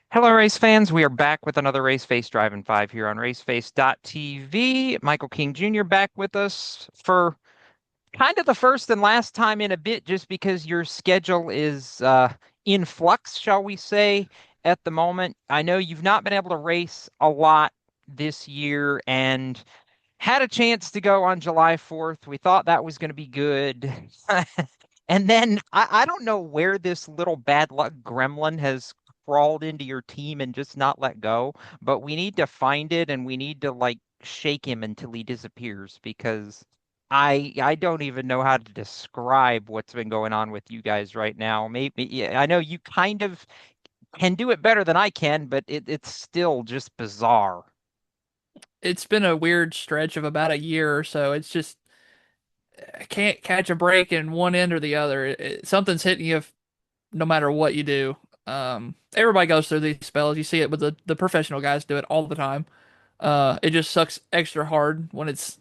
Hello, race fans. We are back with another Race Face Driving 5 here on raceface.tv. Michael King Jr. back with us for kind of the first and last time in a bit, just because your schedule is in flux, shall we say, at the moment. I know you've not been able to race a lot this year and had a chance to go on July 4th. We thought that was going to be good. And then I don't know where this little bad luck gremlin has crawled into your team and just not let go, but we need to find it and we need to like shake him until he disappears because I don't even know how to describe what's been going on with you guys right now. Maybe yeah, I know you kind of can do it better than I can, but it's still just bizarre. It's been a weird stretch of about a year or so. It's just I can't catch a break in one end or the other. Something's hitting you no matter what you do. Everybody goes through these spells. You see it with the professional guys do it all the time. It just sucks extra hard when it's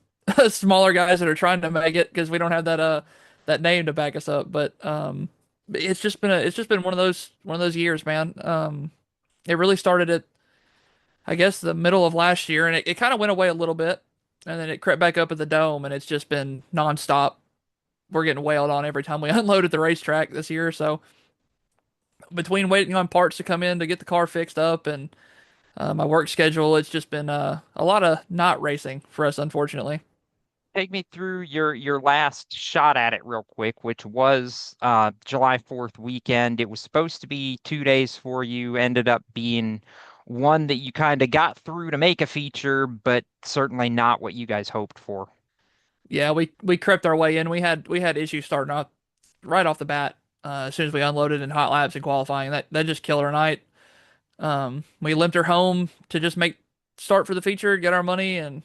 smaller guys that are trying to make it because we don't have that name to back us up. But it's just been one of those years, man. It really started at I guess the middle of last year, and it kind of went away a little bit, and then it crept back up at the dome, and it's just been nonstop. We're getting wailed on every time we unload at the racetrack this year. So between waiting on parts to come in to get the car fixed up and my work schedule, it's just been a lot of not racing for us, unfortunately. Take me through your last shot at it real quick, which was July 4th weekend. It was supposed to be 2 days for you, ended up being one that you kind of got through to make a feature, but certainly not what you guys hoped for. Yeah, we crept our way in. We had issues starting off right off the bat. As soon as we unloaded in hot laps and qualifying, that just killed our night. We limped her home to just make start for the feature, get our money, and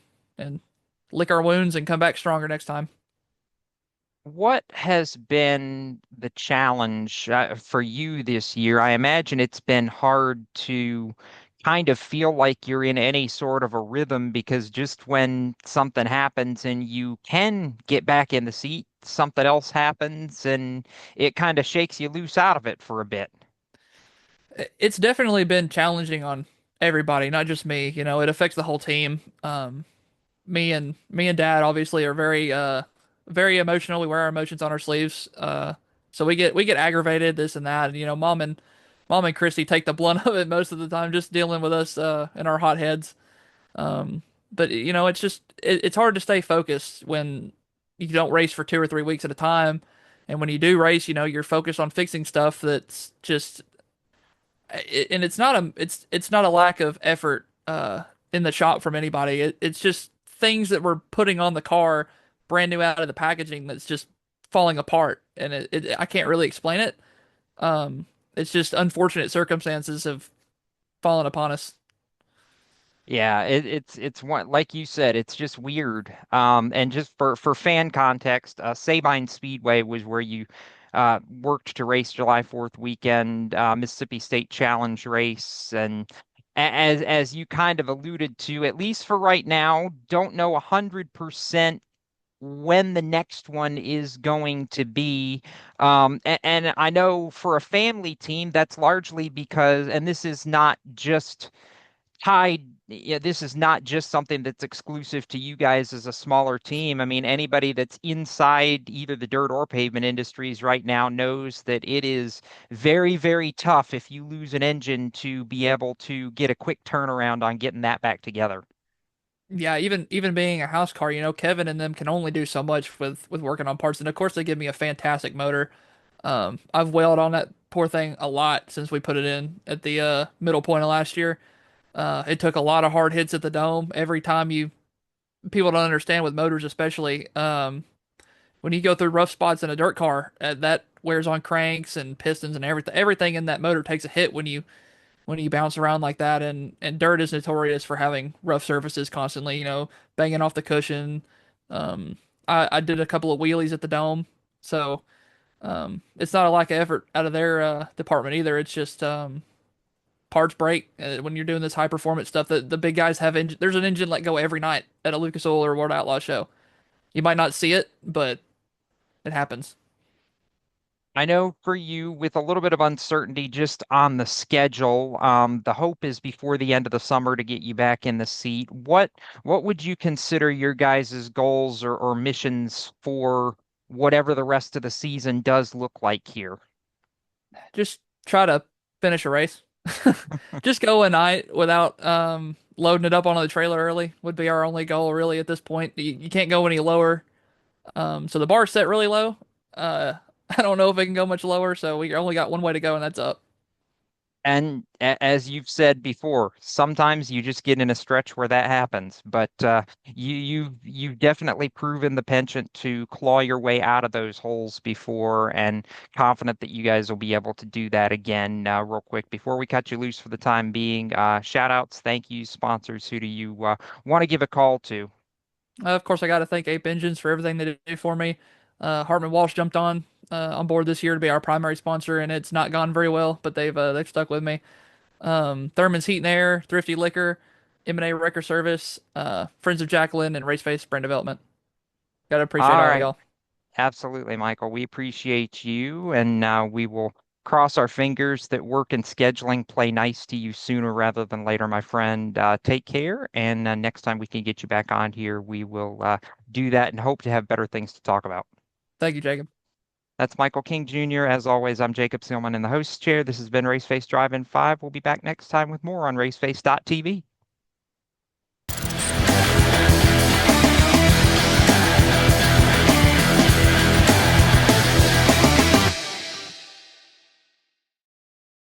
lick our wounds and come back stronger next time. What has been the challenge for you this year? I imagine it's been hard to kind of feel like you're in any sort of a rhythm because just when something happens and you can get back in the seat, something else happens and it kind of shakes you loose out of it for a bit. It's definitely been challenging on everybody, not just me. It affects the whole team. Me and Dad obviously are very emotional. We wear our emotions on our sleeves. So we get aggravated, this and that. And Mom and Christy take the blunt of it most of the time, just dealing with us in our hot heads. Um, but it's hard to stay focused when you don't race for 2 or 3 weeks at a time. And when you do race, you're focused on fixing stuff that's just and it's not a lack of effort in the shop from anybody. It's just things that we're putting on the car brand new out of the packaging that's just falling apart, and I can't really explain it. It's just unfortunate circumstances have fallen upon us. Yeah, it's one like you said, it's just weird. And just for fan context, Sabine Speedway was where you worked to race July 4th weekend, Mississippi State Challenge race, and as you kind of alluded to, at least for right now, don't know 100% when the next one is going to be. And I know for a family team, that's largely because, and this is not just tied. Yeah, this is not just something that's exclusive to you guys as a smaller team. I mean, anybody that's inside either the dirt or pavement industries right now knows that it is very, very tough if you lose an engine to be able to get a quick turnaround on getting that back together. Yeah, even being a house car, Kevin and them can only do so much with working on parts, and of course they give me a fantastic motor. I've wailed on that poor thing a lot since we put it in at the middle point of last year. It took a lot of hard hits at the dome. Every time people don't understand with motors, especially when you go through rough spots in a dirt car, that wears on cranks and pistons and everything. Everything in that motor takes a hit when you bounce around like that. And dirt is notorious for having rough surfaces constantly. Banging off the cushion. Um, I did a couple of wheelies at the dome, so it's not a lack of effort out of their department either. It's just parts break when you're doing this high performance stuff. The big guys have there's an engine let go every night at a Lucas Oil or World Outlaw show. You might not see it, but it happens. I know for you, with a little bit of uncertainty just on the schedule, the hope is before the end of the summer to get you back in the seat. What would you consider your guys' goals or missions for whatever the rest of the season does look like here? Just try to finish a race. Just go a night without loading it up onto the trailer early would be our only goal really at this point. You can't go any lower. So the bar's set really low. Uh, I don't know if it can go much lower, so we only got one way to go, and that's up. And as you've said before, sometimes you just get in a stretch where that happens. But you've definitely proven the penchant to claw your way out of those holes before, and confident that you guys will be able to do that again. Real quick, before we cut you loose for the time being, shout outs, thank you, sponsors. Who do you want to give a call to? Of course, I got to thank Ape Engines for everything they do for me. Hartman Walsh jumped on board this year to be our primary sponsor, and it's not gone very well, but they've stuck with me. Thurman's Heat and Air, Thrifty Liquor, M&A Wrecker Service, Friends of Jacqueline, and Raceface Brand Development. Gotta appreciate All all right. y'all. Absolutely, Michael. We appreciate you, and we will cross our fingers that work and scheduling play nice to you sooner rather than later, my friend. Take care, and next time we can get you back on here, we will do that and hope to have better things to talk about. Thank you, Jacob. That's Michael King Jr. As always, I'm Jacob Seelman in the host chair. This has been Raceface Drive-In 5. We'll be back next time with more on raceface.tv.